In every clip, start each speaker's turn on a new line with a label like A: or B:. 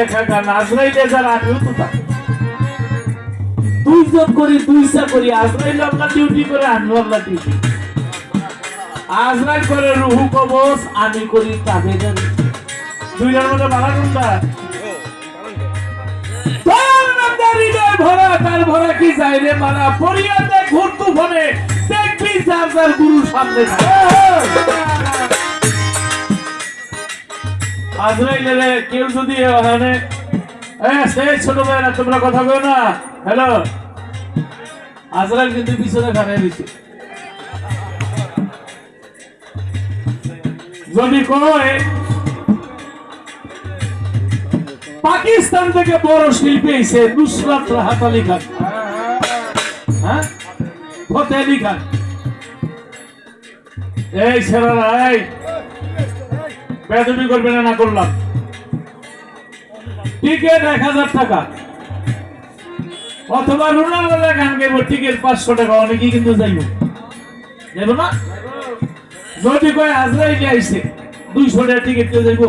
A: একা গান আজরাইলে যার আমিও তো থাকি দুইজন করি দুইটা করি আজরাইল আল্লাহ ডিউটি করে আমিও আল্লাহ ডিউটি আজরাইল করে রুহু কবজ আমি করি তাদের দুইটার মধ্যে বালা কোনটা হৃদয় ভরা তার ভরা কি যায় রে মারা পরিয়াতে ঘুরতু ফোনে দেখবি যার যার গুরু সামনে আজরাইলে কেউ যদি ওখানে সেই ছোট ভাইরা তোমরা কথা বলো না হ্যালো আজরাইল কিন্তু পিছনে খানে দিচ্ছে যদি কয় পাকিস্তান থেকে বড় শিল্পী এসে নুসরাত রাহাত আলী খান হ্যাঁ ফতেহ আলী খান এই ছেলেরা এই বেদবি করবে না করলাম টিকিট 1000 টাকা অথবা রোনালদো গান গাইব টিকিট 500 টাকা অনেকেই কিন্তু যাইব যাইব না যদি কয় আজরাইল আইছে 200 টাকা টিকিট কেউ যাইব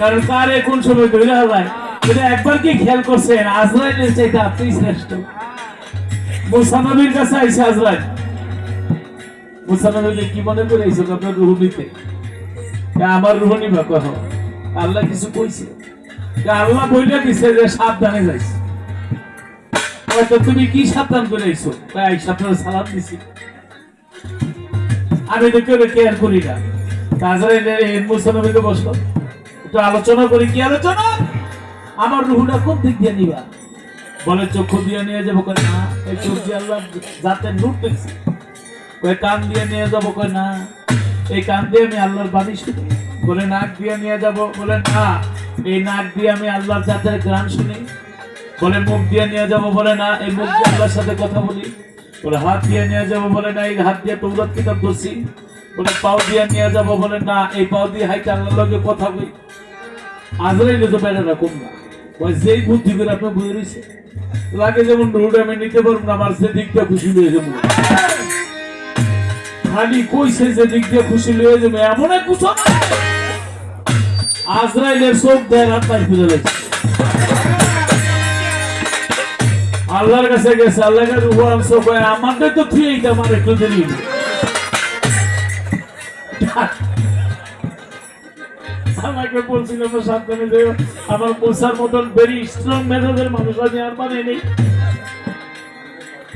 A: কারণ তার কোন সময় ধরে হয় এটা একবার কি খেয়াল করছেন আজরাইলের চাইতে আপনি শ্রেষ্ঠ মুসা নবীর কাছে আইছে আজরাইল মুসা নবীকে কি মনে করে আইছে আপনার রুহনিতে আমার রুহনি বা কহ আল্লাহ কিছু কইছে আল্লাহ বইলা দিছে যে সাবধানে যাইছে হয়তো তুমি কি সাবধান করে আইছো তাই সাবধানে সালাম দিছি আমি তো কেউ কেয়ার করি না আজরাইল মুসা নবীকে বসলো একটু আলোচনা করি কি আলোচনা আমার রুহটা কোন দিক দিয়ে নিবা বলে চক্ষু দিয়ে নিয়ে যাবো কয় না এই চোখ দিয়ে আল্লাহ যাতে নূর দেখছি কয় কান দিয়ে নিয়ে যাবো কয় না এই কান দিয়ে আমি আল্লাহর বাণী শুনি বলে নাক দিয়ে নিয়ে যাবো বলে না এই নাক দিয়ে আমি আল্লাহর জাতের গান শুনি বলে মুখ দিয়ে নিয়ে যাবো বলে না এই মুখ দিয়ে আল্লাহর সাথে কথা বলি বলে হাত দিয়ে নিয়ে যাবো বলে না এই হাত দিয়ে তৌরাত কিতাব ধরছি বলে পাও দিয়ে নিয়ে যাবো বলে না এই পাও দিয়ে হাইতে আল্লাহর লগে কথা বলি আজরাইল তো বেড়া রাখুন না ওই যেই বুদ্ধি করে আপনার বই রয়েছে লাগে যেমন রুট আমি নিতে পারবো না আমার সে দিকটা খুশি হয়ে যাবো খালি কইছে যে দিক দিয়ে খুশি হয়ে যাবে এমন এক কিছু আজরাইলের চোখ দেয় রাত নাই খুঁজে লাগছে আল্লাহর কাছে গেছে আল্লাহর কাছে রুহ আনছো কয় আমাদের তো তুই এইটা আমার একটু দেরি আমাকে বলছিল সাবধানে যে আমার মুসার মতন ভেরি স্ট্রং মেথডের মানুষ আছে আর মানে নেই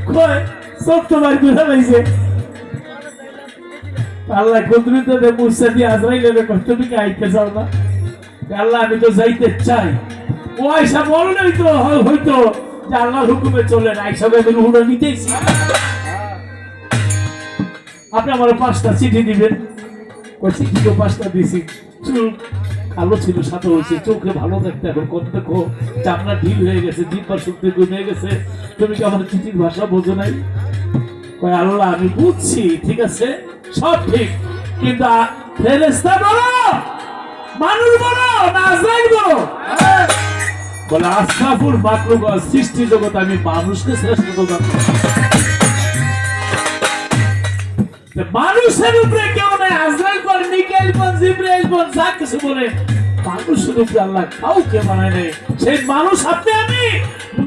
A: কয় সব তো বার করে লাইছে আল্লাহ কুদরতে দে মুসা দিয়ে আজরাইলের কষ্ট থেকে আইতে চাও না আল্লাহ আমি তো যাইতে চাই ও আয়সা বললেই তো হয়তো যে আল্লাহর হুকুমে চলে না আয়সা আমি রুহটা নিতেইছি আপনি আমার 5টা চিঠি দিবেন ওই চিঠি তো 5টা দিছি চুপ কালো ছিল সাথে হয়েছে চোখে ভালো দেখতে এখন কত দেখো চামড়া ঢিল হয়ে গেছে জিব্বার শুকতে কমে গেছে তুমি কি আমার চিঠির ভাষা বোঝো নাই কয় আল্লাহ আমি বুঝছি ঠিক আছে সব ঠিক কিন্তু ফেরেশতা বড় মানুষ বড় না আজরাইল বড় বলে আশরাফুল মাখলুক সৃষ্টি জগৎ আমি মানুষকে শ্রেষ্ঠ জগৎ মানুষের উপরে কেউ নাই আজরাইল কোন মিকাইল কোন জিবরাইল কোন যা কিছু বলে মানুষের উপরে আল্লাহ কাউকে বানায় নাই সেই মানুষ আপনি আমি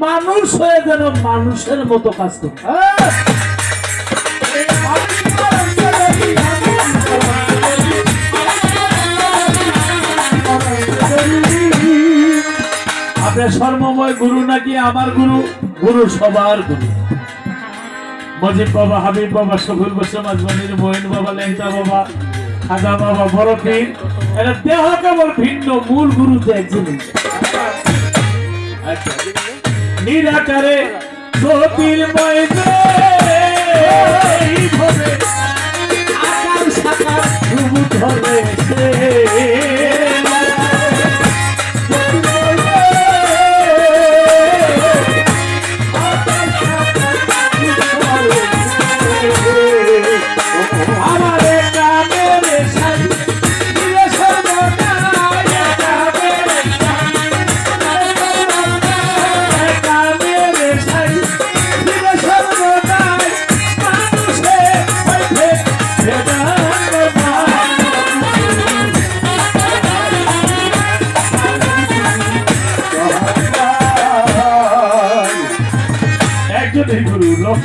A: মানুষ হয়ে যেন মানুষের মতো কাজ করি আপনার সর্বময় গুরু নাকি আমার গুরু গুরু সবার গুরু মজিদ বাবা হাবিব বাবা শফিউল বসর মাজমানির মঈন বাবা লেংটা বাবা খাজা বাবা বড় পীর এরা দেহ কেবল ভিন্ন মূল গুরু তো একজনই নিরাকারে জ্যোতির্ময় আকার সাকার ধুবু ধরেছে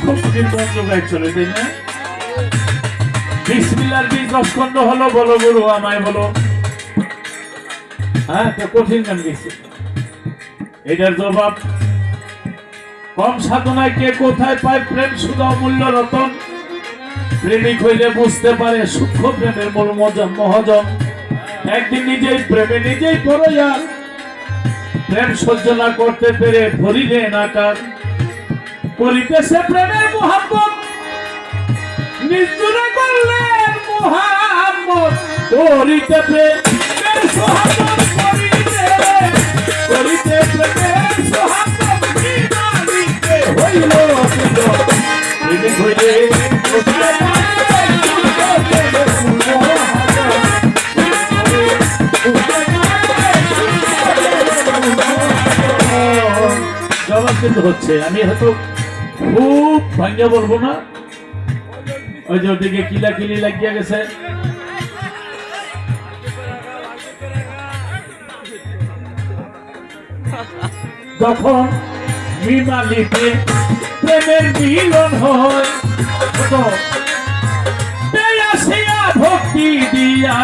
A: খুব নির্মম যোগায় চলে, তাই না? বিসমিল্লাহর বীজ 10 খণ্ড হলো, বলো গুরু আমায় বলো। হ্যাঁ, তো কঠিন গান গেছে। এটার জবাব, কম সাধনায় কে কোথায় পায় প্রেম শুধু অমূল্য রতন। প্রেমিক হইলে বুঝতে পারে সূক্ষ্ম প্রেমের মূল মহাজন। একদিন নিজেই প্রেমে নিজেই পড়ইয়া, প্রেম সহ্য না করতে পেরে ভরিলে নাকার। করিতেছে প্রেমের মোহাম্মদ, নিষ্ঠুরে করলেন মোহাম্মদ। করিতে প্রেমের সোহাগত, করিতে প্রেমের সোহাগত, বিনালিতে হইল প্রেমিক হইলে জবাব কিন্তু হচ্ছে। আমি হয়তো খুব ভাঙ্গা বলবো না, ওই যে ওদিকে কিলাকিলি লাগিয়া গেছে। যখন বিমালিতে প্রেমের মিলন হয়, আসিয়া ভক্তি দিয়া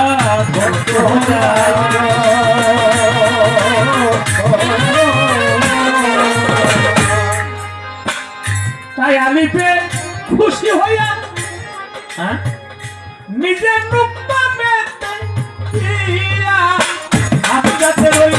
A: তাই আলিপে খুশি হইয়া নিজের রূপে হামজাতে রই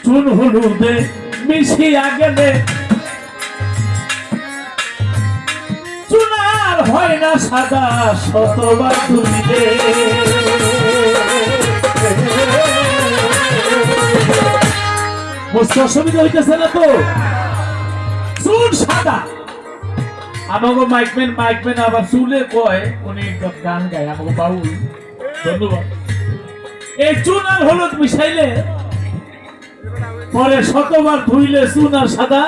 A: চুন হলুদে মিশিয়া গেলে চুনার হয় না সাদা, শতবার তুলিলে বুঝতে অসুবিধা হইতেছে না তো? চুন সাদা, আমাকে মাইকম্যান আবার চুলে কয়, উনি গান গায়, আমাকে বাউল। ধন্যবাদ। এই চুন আর হলুদ মিশাইলে পরে শতবার ধুইলে চুন আর সাদা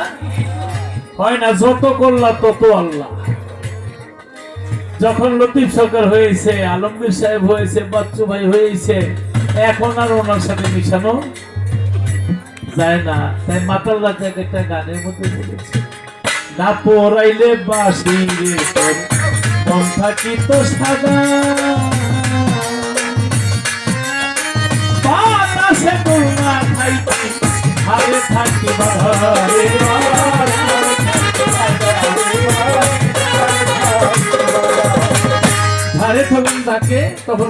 A: হয় না, যত করলা তত আল্লাহ। যখন লতিফ সরকার হয়েছে, আলমগীর সাহেব হয়েছে, বাচ্চু ভাই হয়েছে, এখন আর ওনার সাথে মিশানো যায় না। তাই মাতাল রাজা একটা গানের মধ্যে বলেছে, না পড়াইলে বাসি রে মন থাকি তো সাদা, বাতাসে করুণা খাইতে আরে থাকি ধারে তখন তাকে তখন